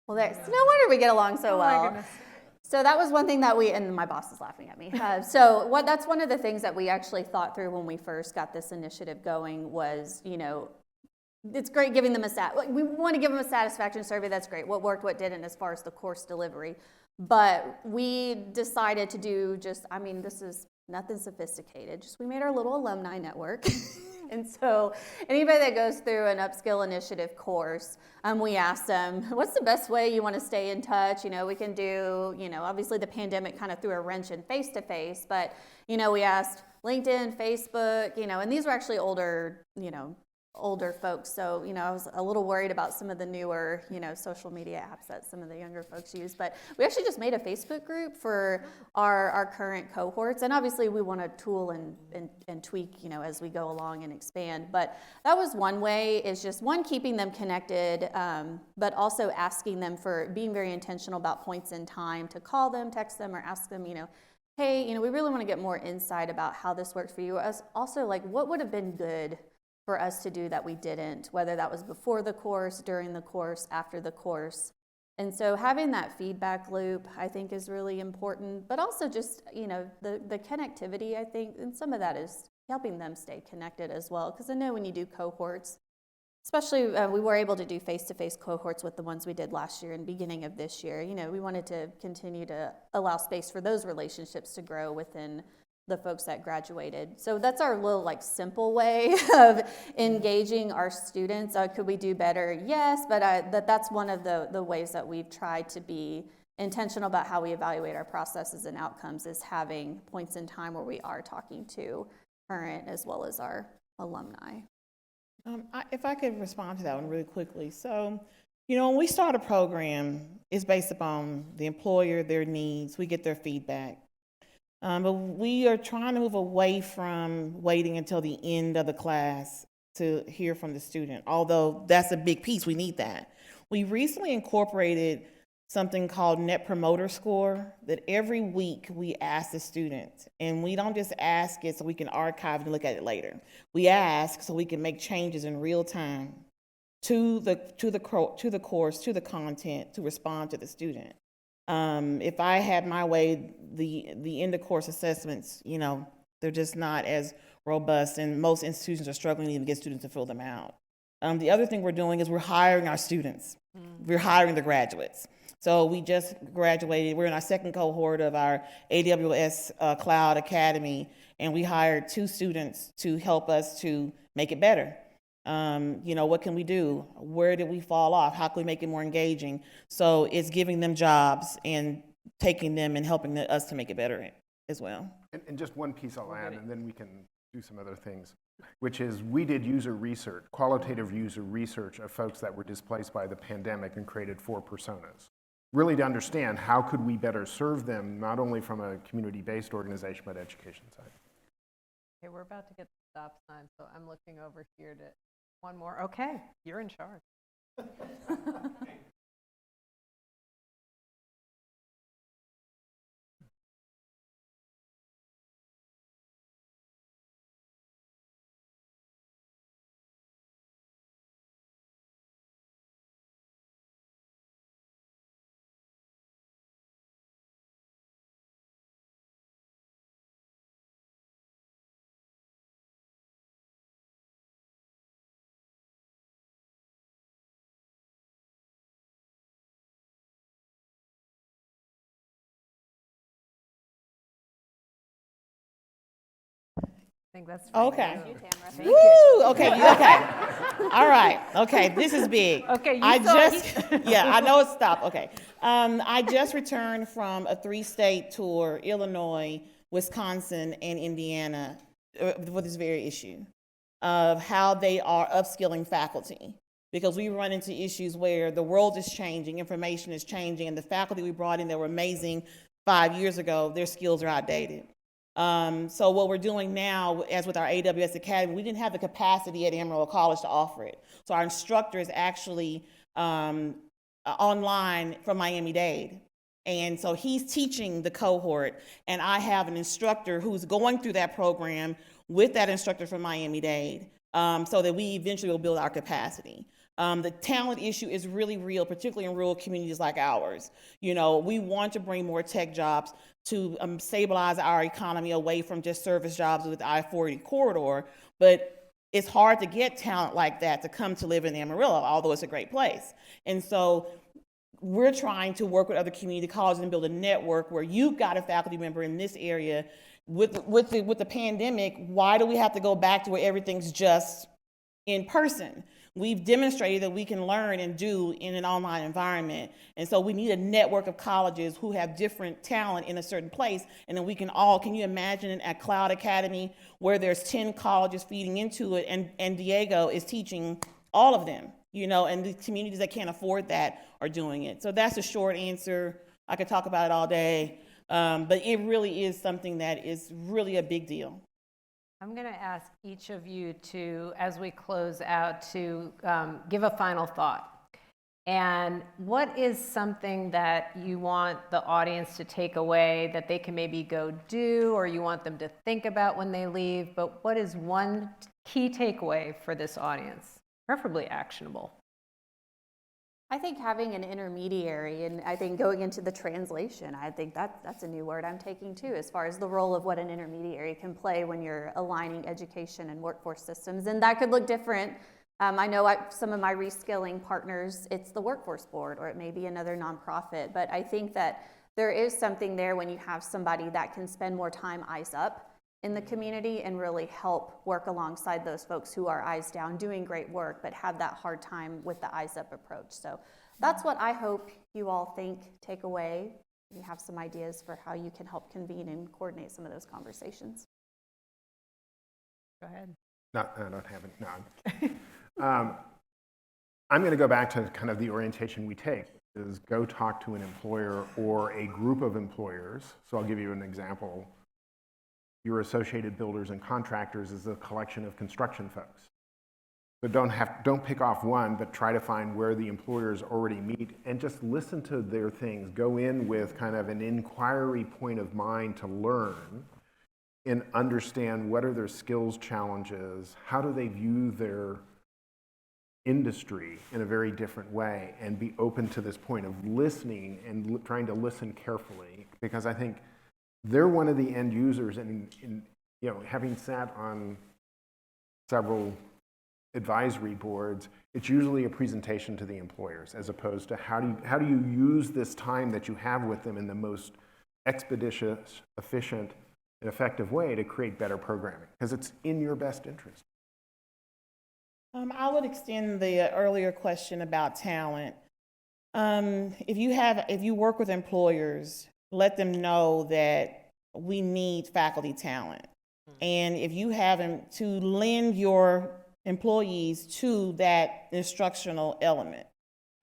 Speaker 3: Well, no wonder we get along so well.
Speaker 2: My goodness.
Speaker 3: So that was one thing that and my boss is laughing at me. That's one of the things that we actually thought through when we first got this initiative going was, it's great giving them we want to give them a satisfaction survey. That's great. What worked, what didn't, as far as the course delivery. But we decided to do this is nothing sophisticated. We made our little alumni network. And so anybody that goes through an upskill initiative course, we ask them, what's the best way you want to stay in touch? We can do, obviously the pandemic kind of threw a wrench in face-to-face, but, we asked LinkedIn, Facebook, and these were actually older folks. So, I was a little worried about some of the newer, social media apps that some of the younger folks use. But we actually just made a Facebook group for our current cohorts. And obviously we want to tool and tweak, as we go along and expand. But that was one way, is just one, keeping them connected, but also asking them for being very intentional about points in time to call them, text them, or ask them, hey, we really want to get more insight about how this worked for you. As also, what would have been good for us to do that we didn't, whether that was before the course, during the course, after the course. And so having that feedback loop, I think, is really important, but also just, the connectivity, I think, and some of that is helping them stay connected as well. Because I know when you do cohorts, especially we were able to do face-to-face cohorts with the ones we did last year and beginning of this year. We wanted to continue to allow space for those relationships to grow within the folks that graduated. So that's our little simple way of engaging our students. Could we do better? Yes, but that's one of the ways that we've tried to be intentional about how we evaluate our processes and outcomes, is having points in time where we are talking to current as well as our alumni.
Speaker 5: If I could respond to that one really quickly. So You know, when we start a program, it's based upon the employer, their needs, we get their feedback. But we are trying to move away from waiting until the end of the class to hear from the student, although that's a big piece, we need that. We recently incorporated something called Net Promoter Score that every week we ask the students, and we don't just ask it so we can archive and look at it later. We ask so we can make changes in real time to the course, to the content, to respond to the student. If I had my way, the end of course assessments, you know, they're just not as robust, and most institutions are struggling to even get students to fill them out. The other thing we're doing is we're hiring our students. We're hiring the graduates. So we just graduated, we're in our second cohort of our AWS Cloud Academy, and we hired 2 students to help us to make it better. You know, what can we do? Where did we fall off? How can we make it more engaging? So it's giving them jobs and taking them and helping us to make it better as well.
Speaker 4: And just one piece I'll add, and then we can do some other things, which is we did user research, qualitative user research of folks that were displaced by the pandemic and created 4 personas, really to understand how could we better serve them, not only from a community-based organization, but education side.
Speaker 2: Okay, we're about to get the stop sign, so I'm looking over here to one more. Okay, you're in charge. I think that's
Speaker 5: Okay.
Speaker 3: Thank you, Tamara.
Speaker 2: Thank
Speaker 5: Woo! Okay, okay. All right. Okay, this is big.
Speaker 2: Okay, you
Speaker 5: I
Speaker 2: saw
Speaker 5: just, yeah, I know it's stopped. Okay. I just returned from a 3-state tour, Illinois, Wisconsin, and Indiana, for this very issue of how they are upskilling faculty. Because we run into issues where the world is changing, information is changing, and the faculty we brought in that were amazing 5 years ago, their skills are outdated. So what we're doing now, as with our AWS Academy, we didn't have the capacity at Amarillo College to offer it. So our instructor is actually online from Miami-Dade. And so he's teaching the cohort, and I have an instructor who's going through that program with that instructor from Miami-Dade, so that we eventually will build our capacity. The talent issue is really real, particularly in rural communities like ours. You know, we want to bring more tech jobs to stabilize our economy away from just service jobs with the I-40 corridor, but it's hard to get talent like that to come to live in Amarillo, although it's a great place. And so we're trying to work with other community colleges and build a network where you've got a faculty member in this area. With the pandemic, why do we have to go back to where everything's just in person? We've demonstrated that we can learn and do in an online environment. And so we need a network of colleges who have different talent in a certain place. And then we can all, can you imagine at Cloud Academy where there's 10 colleges feeding into it, and Diego is teaching all of them, you know, and the communities that can't afford that are doing it. So that's a short answer. I could talk about it all day, but it really is something that is really a big deal.
Speaker 2: I'm going to ask each of you to, as we close out, to give a final thought. And what is something that you want the audience to take away that they can maybe go do, or you want them to think about when they leave? But what is one key takeaway for this audience, preferably actionable?
Speaker 3: I think having an intermediary, and I think going into the translation, I think that's a new word I'm taking too, as far as the role of what an intermediary can play when you're aligning education and workforce systems. And that could look different. I know some of my reskilling partners, it's the workforce board, or it may be another nonprofit, but I think that there is something there when you have somebody that can spend more time eyes up in the community and really help work alongside those folks who are eyes down doing great work but have that hard time with the eyes up approach. So that's what I hope you all take away. You have some ideas for how you can help convene and coordinate some of those conversations.
Speaker 2: Go ahead.
Speaker 4: No, I don't have it. No. I'm going to go back to kind of the orientation we take, is go talk to an employer or a group of employers. So I'll give you an example. Your Associated Builders and Contractors is a collection of construction folks. So don't pick off one, but try to find where the employers already meet and just listen to their things. Go in with kind of an inquiry point of mind to learn and understand what are their skills challenges, how do they view their industry in a very different way, and be open to this point of listening and trying to listen carefully, because I think they're one of the end users, and you know, having sat on several advisory boards, it's usually a presentation to the employers as opposed to how do you use this time that you have with them in the most expeditious, efficient, and effective way to create better programming, because it's in your best interest.
Speaker 5: I would extend the earlier question about talent. If you work with employers, let them know that we need faculty talent. And if you have them, to lend your employees to that instructional element,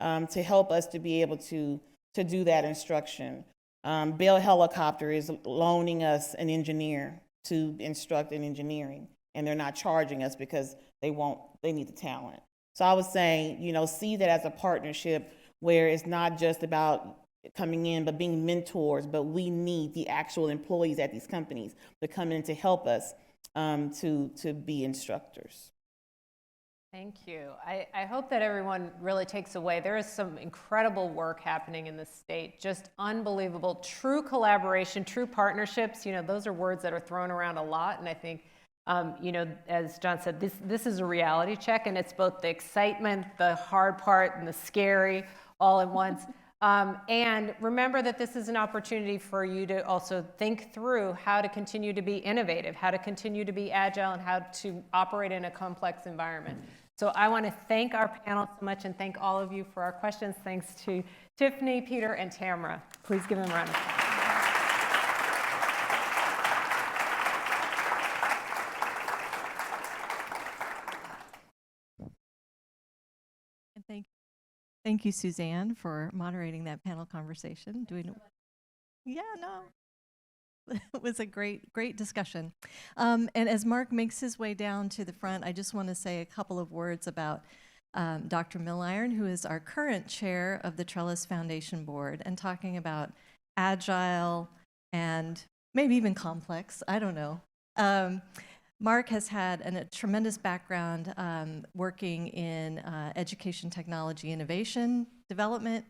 Speaker 5: to help us to be able to do that instruction. Bell Helicopter is loaning us an engineer to instruct in engineering, and they're not charging us because they need the talent. So I was saying, you know, see that as a partnership where it's not just about coming in, but being mentors, but we need the actual employees at these companies to come in to help us to be instructors.
Speaker 2: Thank you. I hope that everyone really takes away, there is some incredible work happening in the state, just unbelievable, true collaboration, true partnerships. You know, those are words that are thrown around a lot, and I think, you know, as John said, this is a reality check, and it's both the excitement, the hard part, and the scary all at once. And remember that this is an opportunity for you to also think through how to continue to be innovative, how to continue to be agile, and how to operate in a complex environment. So I want to thank our panel so much and thank all of you for our questions. Thanks to Tiffany, Peter, and Tamara. Please give them a round of applause.
Speaker 6: And thank you, Suzanne, for moderating that panel conversation. Yeah, no. It was a great discussion. And as Mark makes his way down to the front, I just want to say a couple of words about Dr. Milliron, who is our current chair of the Trellis Foundation Board, and talking about agile and maybe even complex, I don't know. Mark has had a tremendous background working in education technology innovation development,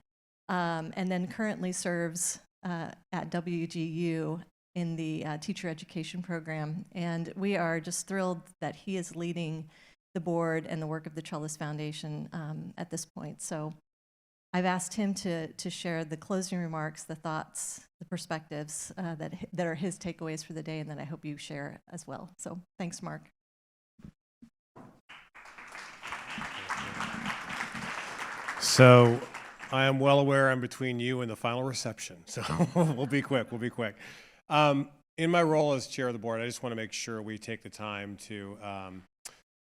Speaker 6: and then currently serves at WGU in the teacher education program. And we are just thrilled that he is leading the board and the work of the Trellis Foundation at this point. So I've asked him to share the closing remarks, the thoughts, the perspectives that are his takeaways for the day, and that I hope you share as well. So thanks, Mark.
Speaker 7: So I am well aware I'm between you and the final reception, so we'll be quick. In my role as chair of the board, I just want to make sure we take the time to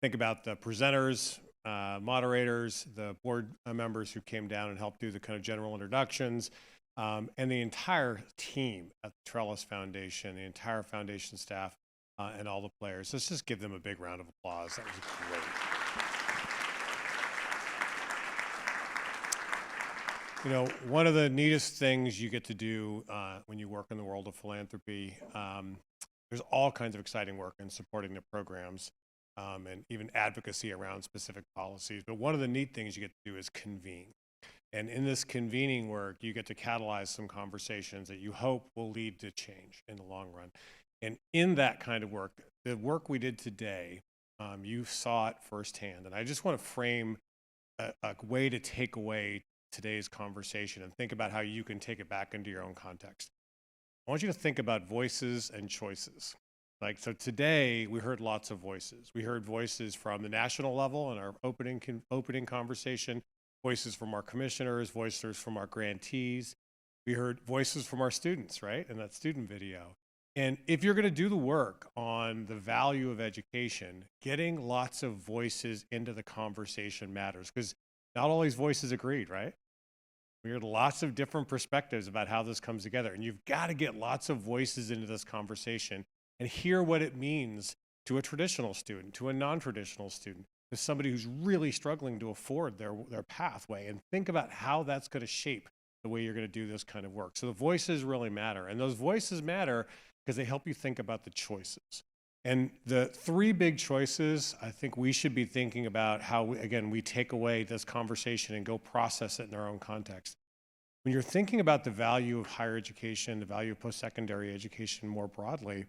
Speaker 7: think about the presenters, moderators, the board members who came down and helped do the kind of general introductions, and the entire team at the Trellis Foundation, the entire foundation staff, and all the players. Let's just give them a big round of applause. That was great. You know, one of the neatest things you get to do when you work in the world of philanthropy, there's all kinds of exciting work in supporting the programs and even advocacy around specific policies. But one of the neat things you get to do is convene. And in this convening work, you get to catalyze some conversations that you hope will lead to change in the long run. And in that kind of work, the work we did today, you saw it firsthand. And I just want to frame a way to take away today's conversation and think about how you can take it back into your own context. I want you to think about voices and choices. So today we heard lots of voices. We heard voices from the national level in our opening conversation, voices from our commissioners, voices from our grantees. We heard voices from our students, right, in that student video. And if you're going to do the work on the value of education, getting lots of voices into the conversation matters, because not all these voices agreed, right? We heard lots of different perspectives about how this comes together. And you've got to get lots of voices into this conversation and hear what it means to a traditional student, to a non-traditional student, to somebody who's really struggling to afford their pathway, and think about how that's going to shape the way you're going to do this kind of work. So the voices really matter. And those voices matter because they help you think about the choices. And the three big choices, I think we should be thinking about how, we take away this conversation and go process it in our own context. When you're thinking about the value of higher education, the value of post-secondary education more broadly,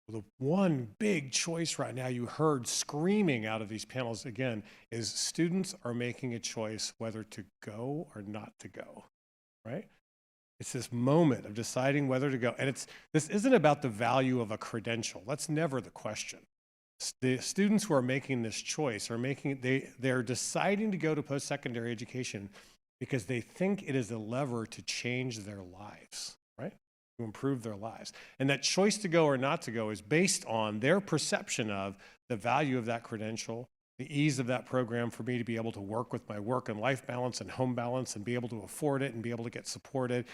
Speaker 7: the one big choice right now you heard screaming out of these panels, again, is students are making a choice whether to go or not to go, right? It's this moment of deciding whether to go. And this isn't about the value of a credential. That's never the question. The students who are making this choice they're deciding to go to post-secondary education because they think it is a lever to change their lives, right? To improve their lives. And that choice to go or not to go is based on their perception of the value of that credential, the ease of that program for me to be able to work with my work and life balance and home balance and be able to afford it and be able to get supported.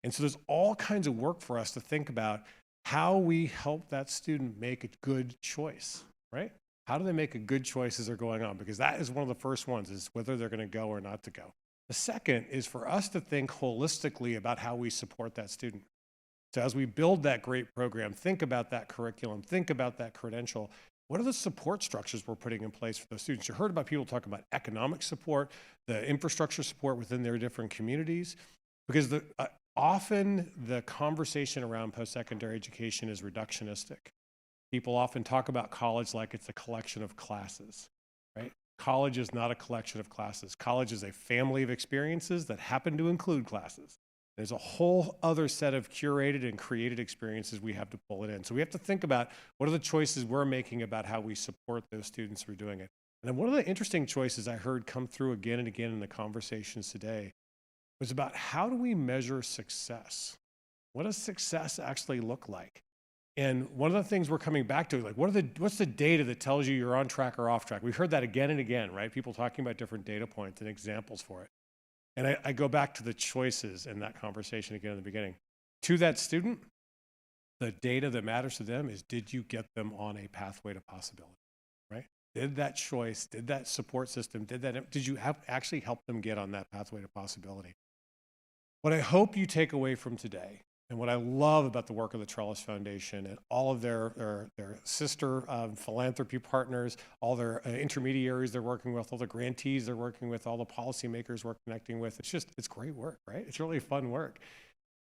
Speaker 7: And so there's all kinds of work for us to think about how we help that student make a good choice, right? How do they make a good choice as they're going on? Because that is one of the first ones, is whether they're going to go or not to go. The second is for us to think holistically about how we support that student. So as we build that great program, think about that curriculum, think about that credential. What are the support structures we're putting in place for those students? You heard about people talk about economic support, the infrastructure support within their different communities, because often the conversation around post-secondary education is reductionistic. People often talk about college like it's a collection of classes, right? College is not a collection of classes. College is a family of experiences that happen to include classes. There's a whole other set of curated and created experiences we have to pull it in. So we have to think about what are the choices we're making about how we support those students who are doing it. And then one of the interesting choices I heard come through again and again in the conversations today was about how do we measure success? What does success actually look like? And one of the things we're coming back to, like, what's the data that tells you you're on track or off track? We've heard that again and again, right? People talking about different data points and examples for it. And I go back to the choices in that conversation again in the beginning. To that student, the data that matters to them is, did you get them on a pathway to possibility, right? Did that choice, did that support system, did you actually help them get on that pathway to possibility? What I hope you take away from today, and what I love about the work of the Trellis Foundation and all of their sister philanthropy partners, all their intermediaries they're working with, all the grantees they're working with, all the policymakers we're connecting with, it's great work, right? It's really fun work,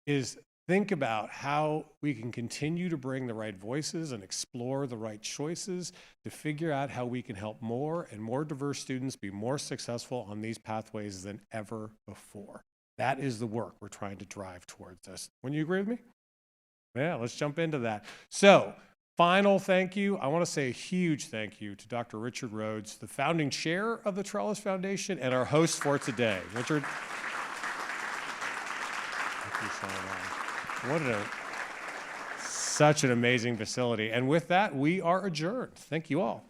Speaker 7: is think about how we can continue to bring the right voices and explore the right choices to figure out how we can help more and more diverse students be more successful on these pathways than ever before. That is the work we're trying to drive towards this. Wouldn't you agree with me? Yeah, let's jump into that. So, final thank you. I want to say a huge thank you to Dr. Richard Rhodes, the founding chair of the Trellis Foundation and our host for today. Richard. Such an amazing facility. And with that, we are adjourned. Thank you all.